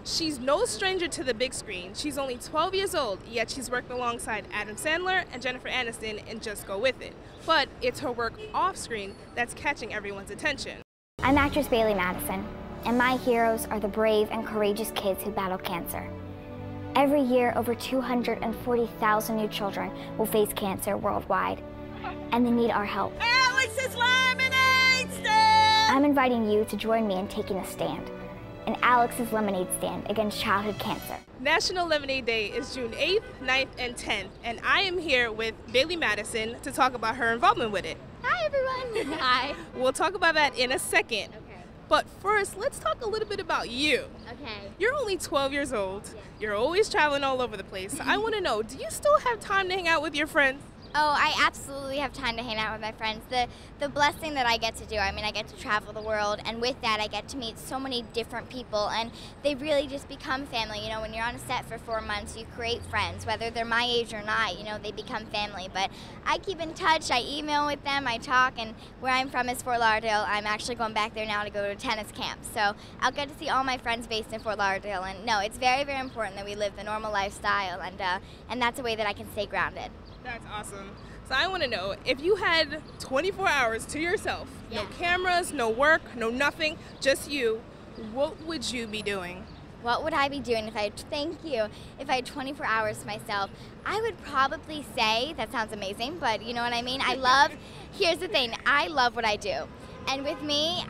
She's no stranger to the big screen. She's only 12 years old, yet she's worked alongside Adam Sandler and Jennifer Aniston in Just Go With It. But it's her work off screen that's catching everyone's attention. I'm actress Bailee Madison, and my heroes are the brave and courageous kids who battle cancer. Every year, over 240,000 new children will face cancer worldwide, and they need our help. Alex's Lemonade Stand! I'm inviting you to join me in taking a stand, an Alex's Lemonade Stand against childhood cancer. National Lemonade Day is June 8th, 9th, and 10th, and I am here with Bailee Madison to talk about her involvement with it. Hi, everyone. Hi. We'll talk about that in a second. Okay. But first, let's talk a little bit about you. Okay. You're only 12 years old. Yeah. You're always traveling all over the place. I want to know, do you still have time to hang out with your friends? Oh, I absolutely have time to hang out with my friends. The blessing that I get to do, I mean, I get to travel the world, and with that, I get to meet so many different people, and they really just become family. You know, when you're on a set for 4 months, you create friends, whether they're my age or not, you know, they become family. But I keep in touch, I email with them, I talk, and where I'm from is Fort Lauderdale. I'm actually going back there now to go to a tennis camp. So I'll get to see all my friends based in Fort Lauderdale, and no, it's very, very important that we live the normal lifestyle, and that's a way that I can stay grounded. That's awesome. So I want to know, if you had 24 hours to yourself, Yeah. no cameras, no work, no nothing, just you, what would you be doing? What would I be doing if I had, thank you, if I had 24 hours to myself? I would probably say, that sounds amazing, but you know what I mean? Here's the thing, I love what I do. And with me,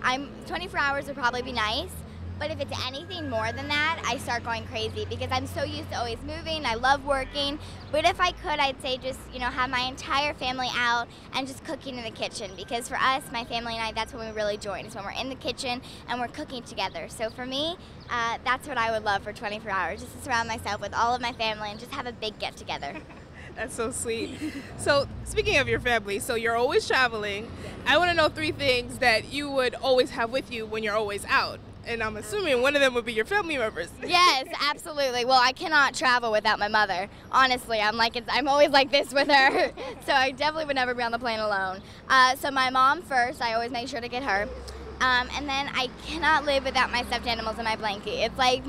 24 hours would probably be nice. But if it's anything more than that, I start going crazy because I'm so used to always moving. I love working. But if I could, I'd say just, you know, have my entire family out and just cooking in the kitchen. Because for us, my family and I, that's when we really join. It's when we're in the kitchen and we're cooking together. So for me, that's what I would love for 24 hours, just to surround myself with all of my family and just have a big get together. That's so sweet. So speaking of your family, so you're always traveling. I want to know 3 things that you would always have with you when you're always out. And I'm assuming one of them would be your family members. Yes, absolutely. Well, I cannot travel without my mother. Honestly, I'm always like this with her. So I definitely would never be on the plane alone. So my mom first, I always make sure to get her. And then I cannot live without my stuffed animals in my blanket. It's like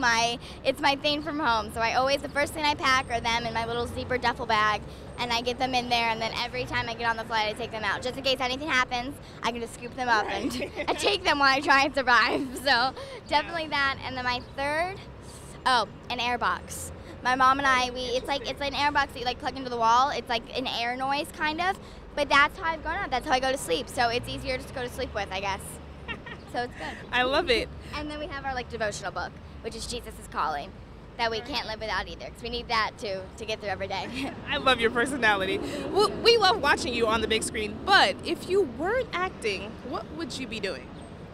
it's my thing from home. So the first thing I pack are them in my little zipper duffel bag, and I get them in there, and then every time I get on the flight, I take them out. Just in case anything happens, I can just scoop them up and I take them while I try and survive. So definitely that. And then my third, an air box. My mom and I, it's like an air box that you like plug into the wall. It's like an air noise kind of, but that's how I've gone out. That's how I go to sleep. So it's easier just to go to sleep with, I guess. So it's good. I love it. And then we have our devotional book, which is Jesus is Calling, that we can't live without either, because we need that to get through every day. I love your personality. Well, we love watching you on the big screen, but if you weren't acting, what would you be doing?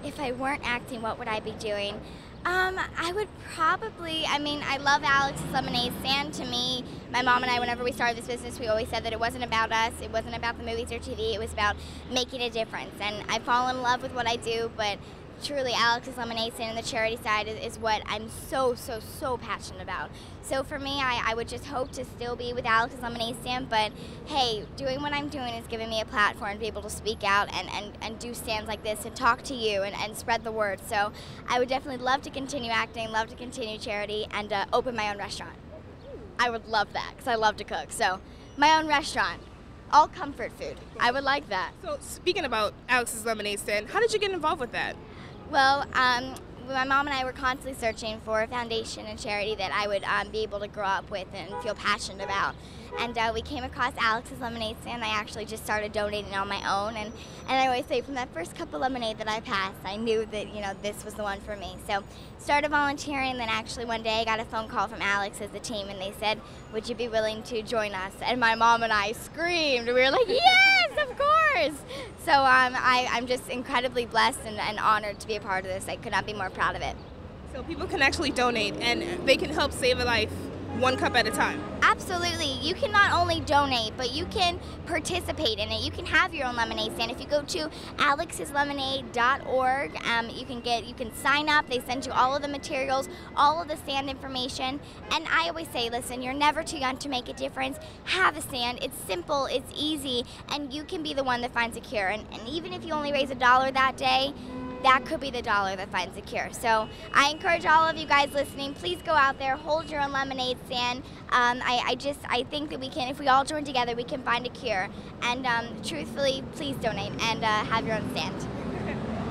If I weren't acting, what would I be doing? I would probably, I love Alex's Lemonade Stand. To me, my mom and I, whenever we started this business, we always said that it wasn't about us, it wasn't about the movies or TV, it was about making a difference. And I've fallen in love with what I do, but truly Alex's Lemonade Stand and the charity side is what I'm so passionate about. So for me, I would just hope to still be with Alex's Lemonade Stand, but hey, doing what I'm doing is giving me a platform to be able to speak out and do stands like this and talk to you and spread the word. So I would definitely love to continue acting, love to continue charity, and open my own restaurant. I would love that because I love to cook. So my own restaurant, all comfort food. I would like that. So speaking about Alex's Lemonade Stand, how did you get involved with that? Well, my mom and I were constantly searching for a foundation and charity that I would be able to grow up with and feel passionate about. And we came across Alex's Lemonade Stand. I actually just started donating on my own. And I always say from that first cup of lemonade that I passed, I knew that, you know, this was the one for me. So started volunteering, then actually one day I got a phone call from Alex as the team, and they said, would you be willing to join us? And my mom and I screamed. We were like, yes, of course. So I'm just incredibly blessed and honored to be a part of this. I could not be more proud of it. So people can actually donate, and they can help save a life one cup at a time. Absolutely. You can not only donate, but you can participate in it. You can have your own lemonade stand. If you go to alexslemonade.org, you can sign up. They send you all of the materials, all of the stand information. And I always say, listen, you're never too young to make a difference. Have a stand. It's simple, it's easy, and you can be the one that finds a cure. And even if you only raise $1 that day, that could be the dollar that finds a cure. So I encourage all of you guys listening, please go out there, hold your own lemonade stand. I think that we can, if we all join together, we can find a cure. And truthfully, please donate and have your own stand.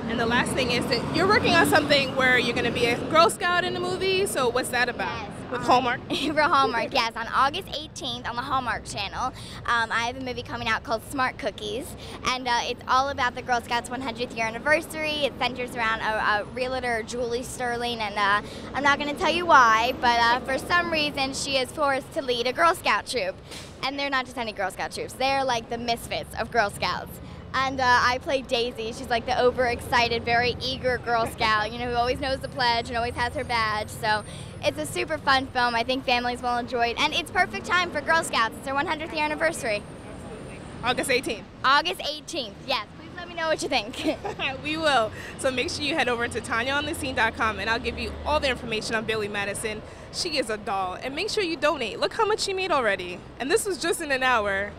And the last thing is that you're working on something where you're going to be a Girl Scout in the movie. So what's that about? Yes. With Hallmark? For Hallmark, yes. On August 18th on the Hallmark Channel, I have a movie coming out called Smart Cookies, and it's all about the Girl Scouts 100th year anniversary. It centers around a realtor, Julie Sterling, and I'm not going to tell you why, but for some reason she is forced to lead a Girl Scout troop. And they're not just any Girl Scout troops. They're like the misfits of Girl Scouts. And I play Daisy. She's like the overexcited, very eager Girl Scout, you know, who always knows the pledge and always has her badge. So it's a super fun film. I think families will enjoy it. And it's perfect time for Girl Scouts. It's their 100th year anniversary. August 18th. August 18th, yes. Please let me know what you think. We will. So make sure you head over to TaniaOnTheScene.com and I'll give you all the information on Bailee Madison. She is a doll. And make sure you donate. Look how much she made already. And this was just in an hour.